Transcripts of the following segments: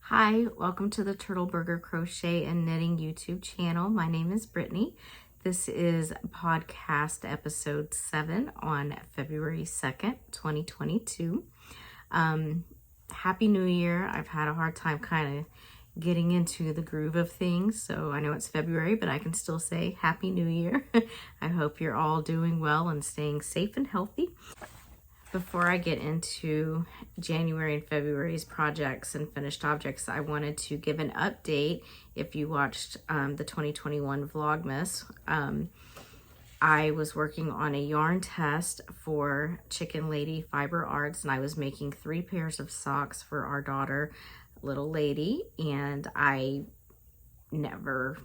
Hi, welcome to the Turtle Burger Crochet and Knitting YouTube channel. My name is Brittany. This is podcast episode 7 on February 2nd, 2022. Happy New Year. I've had a hard time kind of getting into the groove of things, so I know it's February, but I can still say Happy New Year. I hope you're all doing well and staying safe and healthy. Before I get into January and February's projects and finished objects, I wanted to give an update. If you watched the 2021 Vlogmas, I was working on a yarn test for Chicken Lady Fiber Arts, and I was making 3 pairs of socks for our daughter, Little Lady, and I never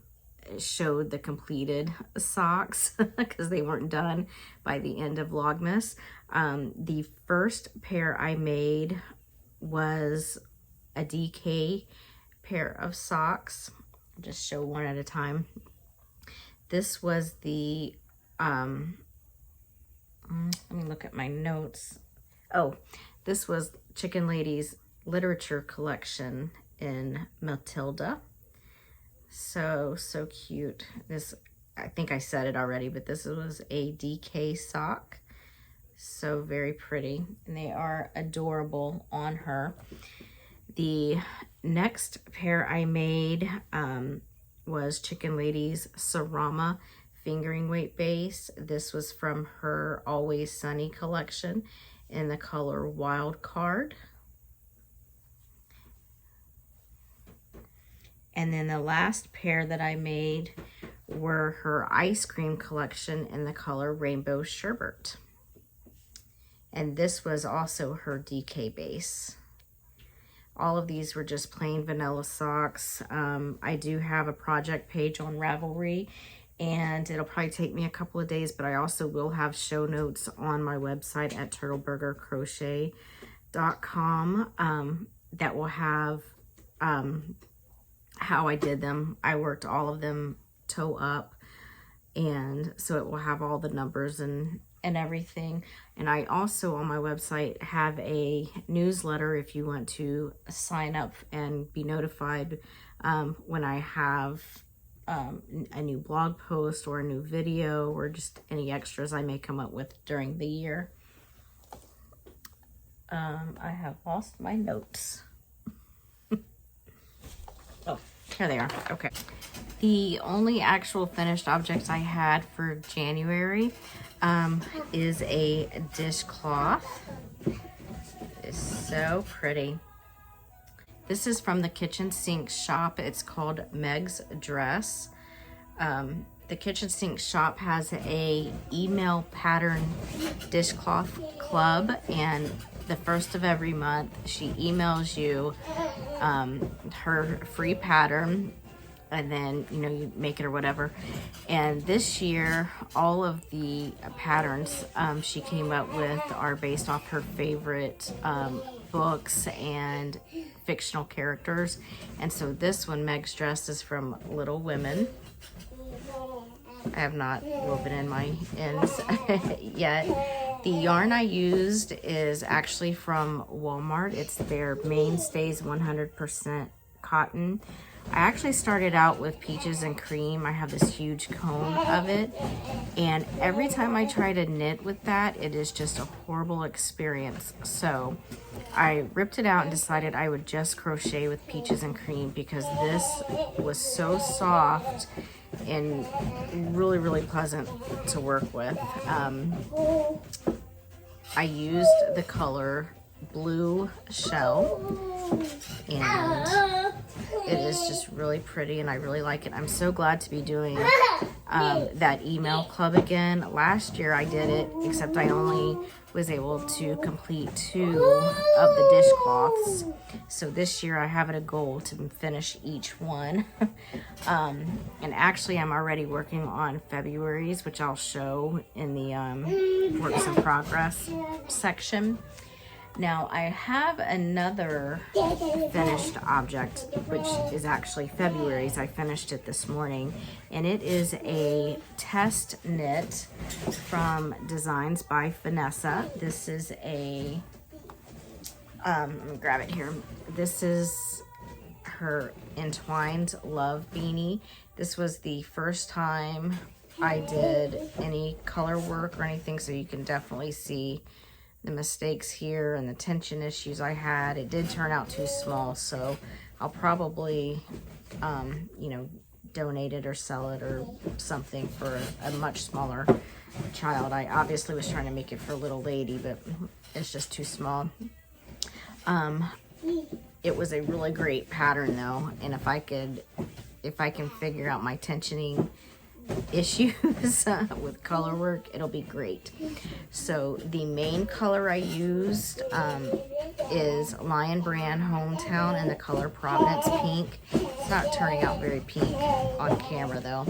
showed the completed socks because they weren't done by the end of Vlogmas. The first pair I made was a DK pair of socks. I'll just show one at a time. This was the let me look at my notes. Oh, this was Chicken Lady's literature collection in Matilda. So cute. This, I think I said it already, but this was a DK sock. So very pretty, and they are adorable on her. The next pair I made was Chicken Lady's Sarama fingering weight base. This was from her Always Sunny collection in the color Wild Card. And then the last pair that I made were her ice cream collection in the color Rainbow Sherbet. And this was also her DK base. All of these were just plain vanilla socks. I do have a project page on Ravelry, and it'll probably take me a couple of days, but I also will have show notes on my website at turtleburgercrochet.com that will have how I did them. I worked all of them toe up, and so it will have all the numbers and everything. And I also on my website have a newsletter if you want to sign up and be notified when I have a new blog post or a new video or just any extras I may come up with during the year. I have lost my notes. Oh, here they are. Okay. The only actual finished object I had for January is a dishcloth. It's so pretty. This is from the kitchen sink shop. It's called Meg's Dress. The kitchen sink shop has a email pattern dishcloth club, and the first of every month she emails you her free pattern, and then you make it or whatever. And this year all of the patterns she came up with are based off her favorite books and fictional characters. And so this one, Meg's Dress, is from Little Women. I have not woven in my ends yet. The yarn I used is actually from Walmart. It's their Mainstays 100% cotton. I actually started out with Peaches and Cream. I have this huge cone of it, and every time I try to knit with that, it is just a horrible experience. So I ripped it out and decided I would just crochet with Peaches and Cream because this was so soft and really pleasant to work with. I used the color Blue Shell, and it is just really pretty, and I really like it. I'm so glad to be doing that email club again. Last year I did it, except I only was able to complete 2 of the dishcloths. So this year I have it a goal to finish each one. And actually I'm already working on February's, which I'll show in the works in progress section. Now I have another finished object, which is actually February's. I finished it this morning, and it is a test knit from Designs by Phanessa. This is a, let me grab it here. This is her Entwined Love Beanie. This was the first time I did any color work or anything, so you can definitely see the mistakes here and the tension issues I had. It did turn out too small, so I'll probably, you know, donate it or sell it or something for a much smaller child. I obviously was trying to make it for a little lady, but it's just too small. It was a really great pattern though, and if I can figure out my tensioning issues with color work, it'll be great. So the main color I used is Lion Brand Hometown in the color Providence Pink. It's not turning out very pink on camera though.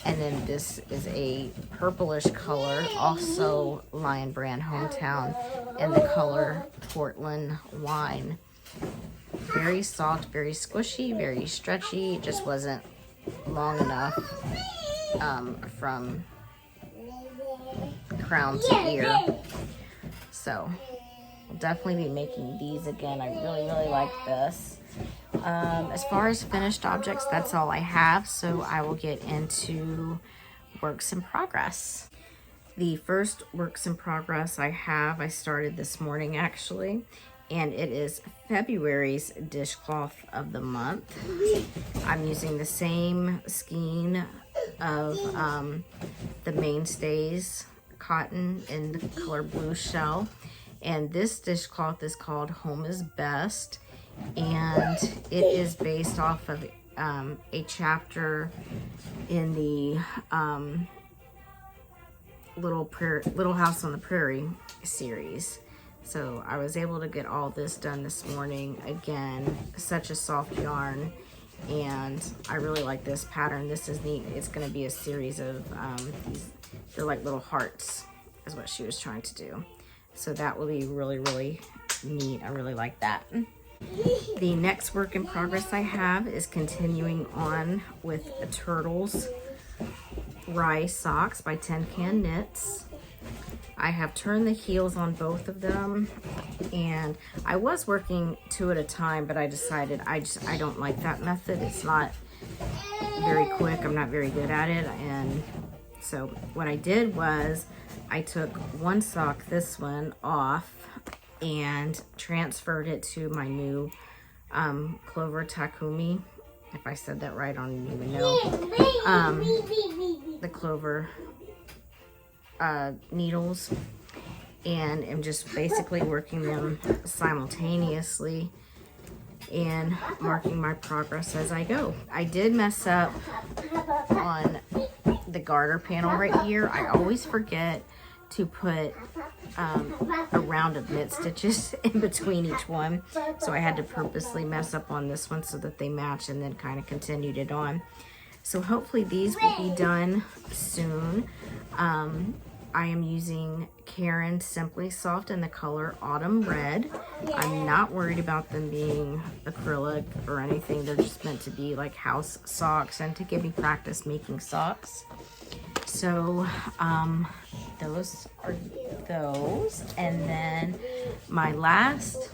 And then this is a purplish color, also Lion Brand Hometown in the color Portland Wine. Very soft, very squishy, very stretchy. It just wasn't long enough from crown to ear. So I'll definitely be making these again. I really like this. As far as finished objects, that's all I have, so I will get into works in progress. The first works in progress I started this morning actually, and it is February's dishcloth of the month. I'm using the same skein of the Mainstays cotton in the color Blue Shell, and this dishcloth is called Home is Best, and it is based off of a chapter in the Little House on the Prairie series. So I was able to get all this done this morning. Again, such a soft yarn, and I really like this pattern. This is neat. It's going to be a series of they're like little hearts is what she was trying to do. So that will be really neat. I really like that. The next work in progress I have is continuing on with the Turtles Rye Socks by Tin Can Knits. I have turned the heels on both of them, and I was working 2 at a time, but I decided I don't like that method. It's not very quick. I'm not very good at it, and so what I did was I took one sock, this one, off and transferred it to my new Clover Takumi. If I said that right, I don't even know. The Clover needles, and I'm just basically working them simultaneously and marking my progress as I go. I did mess up on the garter panel right here. I always forget to put a round of knit stitches in between each one, so I had to purposely mess up on this one so that they match, and then kind of continued it on. So hopefully these will be done soon. I am using Karen Simply Soft in the color Autumn Red. I'm not worried about them being acrylic or anything. They're just meant to be like house socks and to give me practice making socks. So those are those. And then my last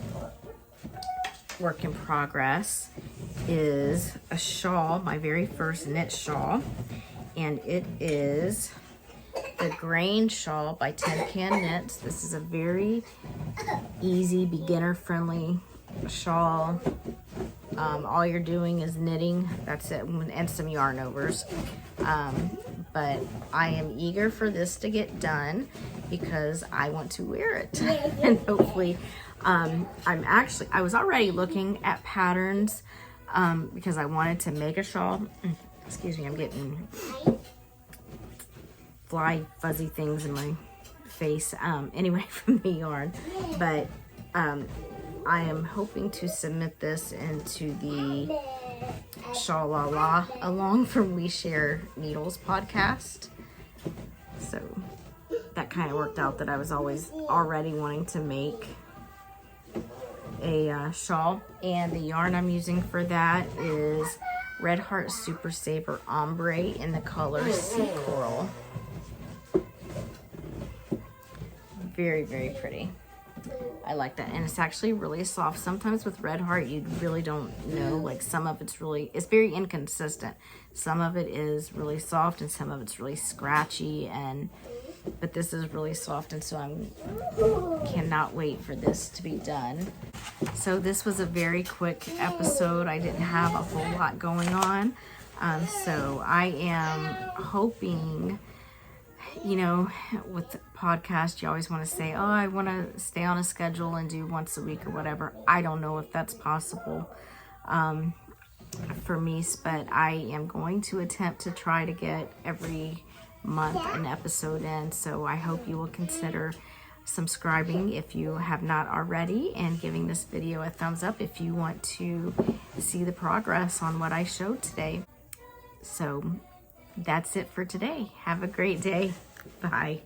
work in progress is a shawl, my very first knit shawl, and it is the Grain Shawl by Tin Can Knits. This is a very easy, beginner-friendly shawl. All you're doing is knitting, that's it, and some yarn overs. But I am eager for this to get done because I want to wear it. And hopefully, I was already looking at patterns because I wanted to make a shawl. Excuse me, I'm getting fly fuzzy things in my face anyway from the yarn, but I am hoping to submit this into the Shawl La La along from We Share Needles podcast. So that kind of worked out that I was already wanting to make a shawl, and the yarn I'm using for that is Red Heart Super Saver Ombre in the color Sea Coral. Very, very pretty. I like that. And it's actually really soft. Sometimes with Red Heart, you really don't know. Like some of it's very inconsistent. Some of it is really soft and some of it's really scratchy. But this is really soft, and so I cannot wait for this to be done. So this was a very quick episode. I didn't have a whole lot going on. So I am hoping, you know, with the podcast, you always want to say, oh, I want to stay on a schedule and do once a week or whatever. I don't know if that's possible for me, but I am going to attempt to try to get every month an episode in. So I hope you will consider subscribing if you have not already, and giving this video a thumbs up if you want to see the progress on what I showed today. So that's it for today. Have a great day. Bye.